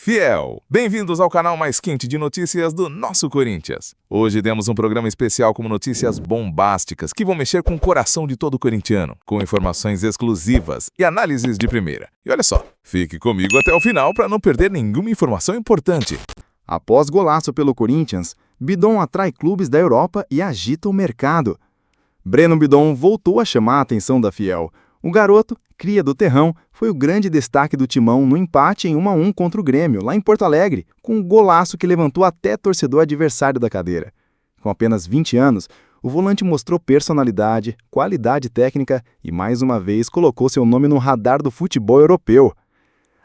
fiel! Bem-vindos ao canal mais quente de notícias do nosso Corinthians. Hoje temos um programa especial com notícias bombásticas que vão mexer com o coração de todo corintiano, com informações exclusivas e análises de primeira. E olha só, fique comigo até o final para não perder nenhuma informação importante. Após golaço pelo Corinthians, Bidon atrai clubes da Europa e agita o mercado. Breno Bidon voltou a chamar a atenção da Fiel. O garoto, cria do Terrão, foi o grande destaque do Timão no empate em 1-1 contra o Grêmio, lá em Porto Alegre, com um golaço que levantou até torcedor adversário da cadeira. Com apenas 20 anos, o volante mostrou personalidade, qualidade técnica e mais uma vez colocou seu nome no radar do futebol europeu.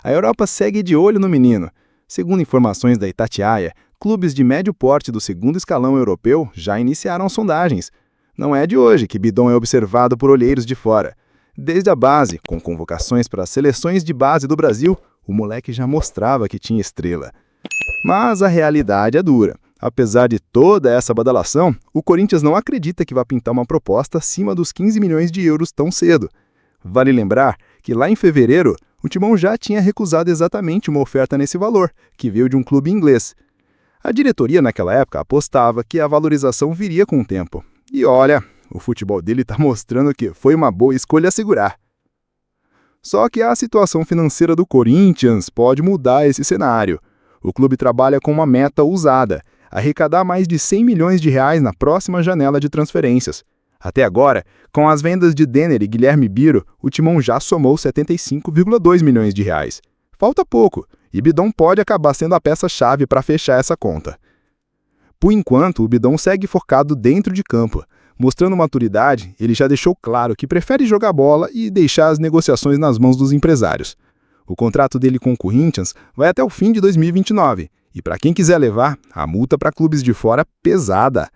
A Europa segue de olho no menino. Segundo informações da Itatiaia, clubes de médio porte do segundo escalão europeu já iniciaram sondagens. Não é de hoje que Bidon é observado por olheiros de fora. Desde a base, com convocações para as seleções de base do Brasil, o moleque já mostrava que tinha estrela. Mas a realidade é dura. Apesar de toda essa badalação, o Corinthians não acredita que vai pintar uma proposta acima dos 15 milhões de euros tão cedo. Vale lembrar que lá em fevereiro, o Timão já tinha recusado exatamente uma oferta nesse valor, que veio de um clube inglês. A diretoria naquela época apostava que a valorização viria com o tempo. E olha, o futebol dele está mostrando que foi uma boa escolha a segurar. Só que a situação financeira do Corinthians pode mudar esse cenário. O clube trabalha com uma meta ousada, arrecadar mais de 100 milhões de reais na próxima janela de transferências. Até agora, com as vendas de Denner e Guilherme Biro, o Timão já somou 75,2 milhões de reais. Falta pouco, e Bidon pode acabar sendo a peça-chave para fechar essa conta. Por enquanto, o Bidon segue focado dentro de campo. Mostrando maturidade, ele já deixou claro que prefere jogar bola e deixar as negociações nas mãos dos empresários. O contrato dele com o Corinthians vai até o fim de 2029, e para quem quiser levar, a multa para clubes de fora pesada.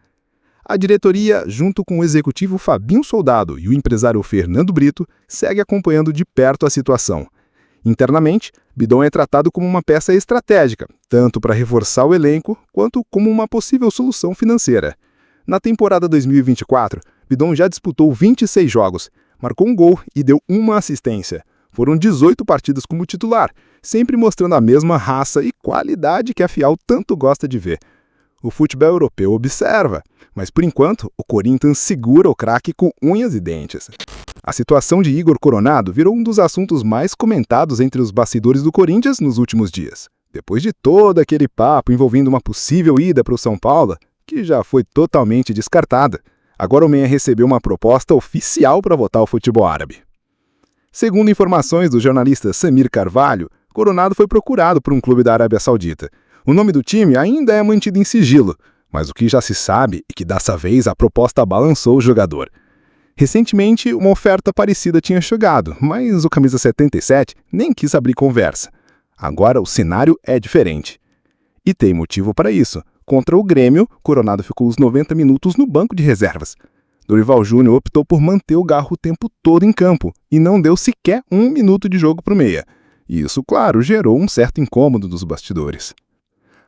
A diretoria, junto com o executivo Fabinho Soldado e o empresário Fernando Brito, segue acompanhando de perto a situação. Internamente, Bidon é tratado como uma peça estratégica, tanto para reforçar o elenco, quanto como uma possível solução financeira. Na temporada 2024, Bidon já disputou 26 jogos, marcou um gol e deu uma assistência. Foram 18 partidas como titular, sempre mostrando a mesma raça e qualidade que a Fiel tanto gosta de ver. O futebol europeu observa, mas por enquanto o Corinthians segura o craque com unhas e dentes. A situação de Igor Coronado virou um dos assuntos mais comentados entre os bastidores do Corinthians nos últimos dias. Depois de todo aquele papo envolvendo uma possível ida para o São Paulo, que já foi totalmente descartada, agora o Meia recebeu uma proposta oficial para voltar ao futebol árabe. Segundo informações do jornalista Samir Carvalho, Coronado foi procurado por um clube da Arábia Saudita. O nome do time ainda é mantido em sigilo, mas o que já se sabe é que dessa vez a proposta balançou o jogador. Recentemente, uma oferta parecida tinha chegado, mas o camisa 77 nem quis abrir conversa. Agora o cenário é diferente. E tem motivo para isso. Contra o Grêmio, Coronado ficou os 90 minutos no banco de reservas. Dorival Júnior optou por manter o Garro o tempo todo em campo e não deu sequer 1 minuto de jogo para o meia. Isso, claro, gerou um certo incômodo dos bastidores.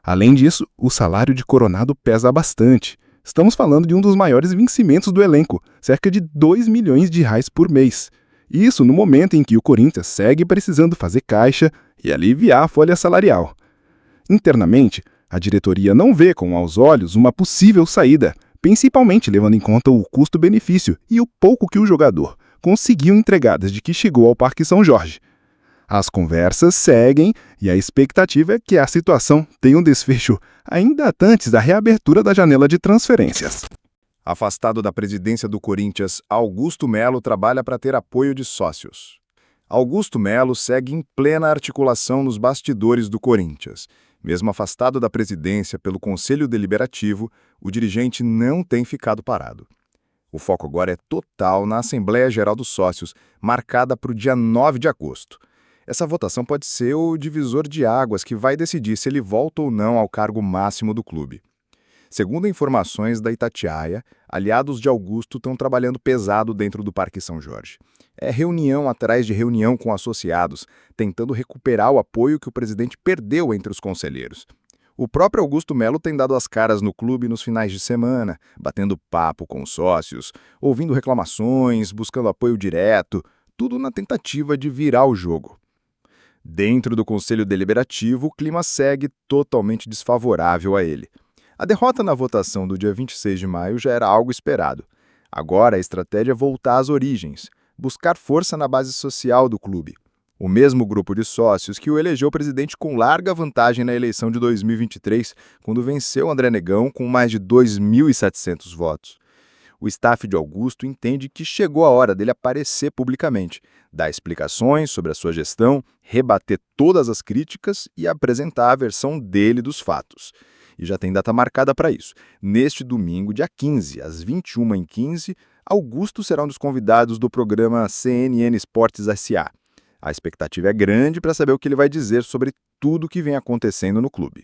Além disso, o salário de Coronado pesa bastante. Estamos falando de um dos maiores vencimentos do elenco, cerca de 2 milhões de reais por mês. Isso no momento em que o Corinthians segue precisando fazer caixa e aliviar a folha salarial. Internamente, a diretoria não vê com aos olhos uma possível saída, principalmente levando em conta o custo-benefício e o pouco que o jogador conseguiu entregar desde que chegou ao Parque São Jorge. As conversas seguem e a expectativa é que a situação tenha um desfecho ainda antes da reabertura da janela de transferências. Afastado da presidência do Corinthians, Augusto Melo trabalha para ter apoio de sócios. Augusto Melo segue em plena articulação nos bastidores do Corinthians. Mesmo afastado da presidência pelo Conselho Deliberativo, o dirigente não tem ficado parado. O foco agora é total na Assembleia Geral dos Sócios, marcada para o dia 9 de agosto. Essa votação pode ser o divisor de águas que vai decidir se ele volta ou não ao cargo máximo do clube. Segundo informações da Itatiaia, aliados de Augusto estão trabalhando pesado dentro do Parque São Jorge. É reunião atrás de reunião com associados, tentando recuperar o apoio que o presidente perdeu entre os conselheiros. O próprio Augusto Melo tem dado as caras no clube nos finais de semana, batendo papo com os sócios, ouvindo reclamações, buscando apoio direto, tudo na tentativa de virar o jogo. Dentro do Conselho Deliberativo, o clima segue totalmente desfavorável a ele. A derrota na votação do dia 26 de maio já era algo esperado. Agora a estratégia é voltar às origens, buscar força na base social do clube. O mesmo grupo de sócios que o elegeu presidente com larga vantagem na eleição de 2023, quando venceu André Negão com mais de 2.700 votos. O staff de Augusto entende que chegou a hora dele aparecer publicamente, dar explicações sobre a sua gestão, rebater todas as críticas e apresentar a versão dele dos fatos. E já tem data marcada para isso. Neste domingo, dia 15, às 21h15, Augusto será um dos convidados do programa CNN Esportes S.A. A expectativa é grande para saber o que ele vai dizer sobre tudo o que vem acontecendo no clube.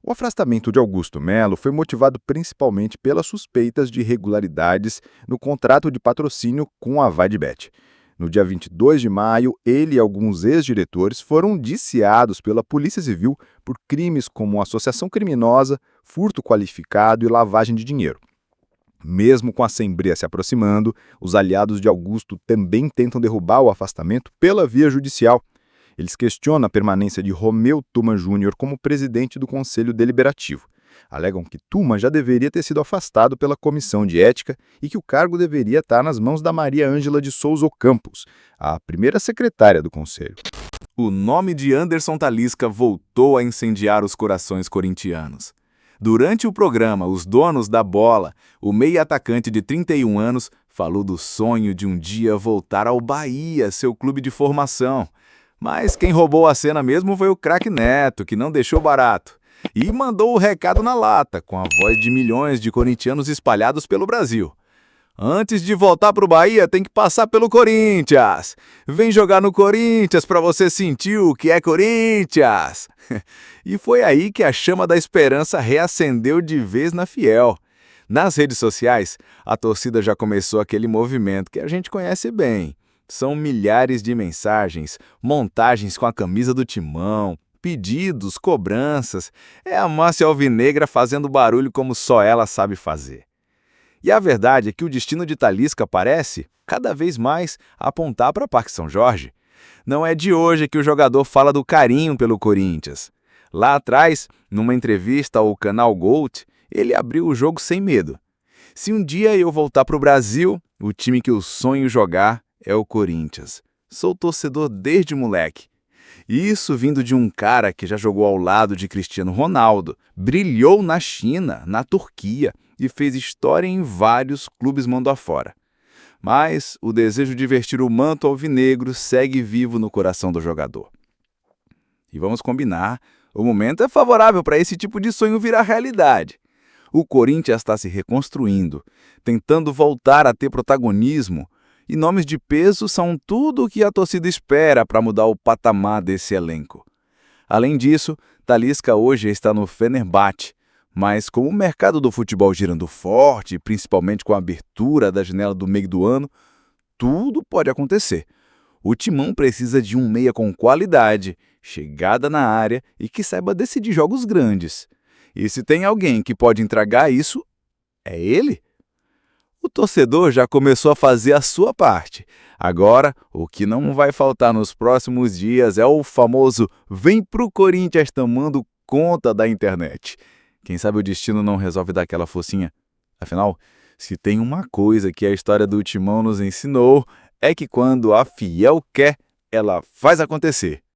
O afastamento de Augusto Melo foi motivado principalmente pelas suspeitas de irregularidades no contrato de patrocínio com a Vaidbet. No dia 22 de maio, ele e alguns ex-diretores foram indiciados pela Polícia Civil por crimes como associação criminosa, furto qualificado e lavagem de dinheiro. Mesmo com a Assembleia se aproximando, os aliados de Augusto também tentam derrubar o afastamento pela via judicial. Eles questionam a permanência de Romeu Tuma Júnior como presidente do Conselho Deliberativo. Alegam que Tuma já deveria ter sido afastado pela Comissão de Ética e que o cargo deveria estar nas mãos da Maria Ângela de Souza Ocampos, a primeira secretária do Conselho. O nome de Anderson Talisca voltou a incendiar os corações corintianos. Durante o programa Os Donos da Bola, o meia-atacante de 31 anos falou do sonho de um dia voltar ao Bahia, seu clube de formação. Mas quem roubou a cena mesmo foi o craque Neto, que não deixou barato. E mandou o recado na lata, com a voz de milhões de corintianos espalhados pelo Brasil. Antes de voltar pro Bahia, tem que passar pelo Corinthians. Vem jogar no Corinthians pra você sentir o que é Corinthians. E foi aí que a chama da esperança reacendeu de vez na Fiel. Nas redes sociais, a torcida já começou aquele movimento que a gente conhece bem. São milhares de mensagens, montagens com a camisa do Timão, pedidos, cobranças. É a Márcia Alvinegra fazendo barulho como só ela sabe fazer. E a verdade é que o destino de Talisca parece, cada vez mais, apontar para Parque São Jorge. Não é de hoje que o jogador fala do carinho pelo Corinthians. Lá atrás, numa entrevista ao canal Gold, ele abriu o jogo sem medo. Se um dia eu voltar para o Brasil, o time que eu sonho jogar é o Corinthians. Sou torcedor desde moleque. Isso vindo de um cara que já jogou ao lado de Cristiano Ronaldo, brilhou na China, na Turquia e fez história em vários clubes mundo afora. Mas o desejo de vestir o manto alvinegro segue vivo no coração do jogador. E vamos combinar, o momento é favorável para esse tipo de sonho virar realidade. O Corinthians está se reconstruindo, tentando voltar a ter protagonismo, e nomes de peso são tudo o que a torcida espera para mudar o patamar desse elenco. Além disso, Talisca hoje está no Fenerbahçe, mas com o mercado do futebol girando forte, principalmente com a abertura da janela do meio do ano, tudo pode acontecer. O Timão precisa de um meia com qualidade, chegada na área e que saiba decidir jogos grandes. E se tem alguém que pode entregar isso, é ele. O torcedor já começou a fazer a sua parte. Agora, o que não vai faltar nos próximos dias é o famoso "Vem pro Corinthians" tomando conta da internet. Quem sabe o destino não resolve dar aquela focinha. Afinal, se tem uma coisa que a história do Timão nos ensinou, é que quando a Fiel quer, ela faz acontecer.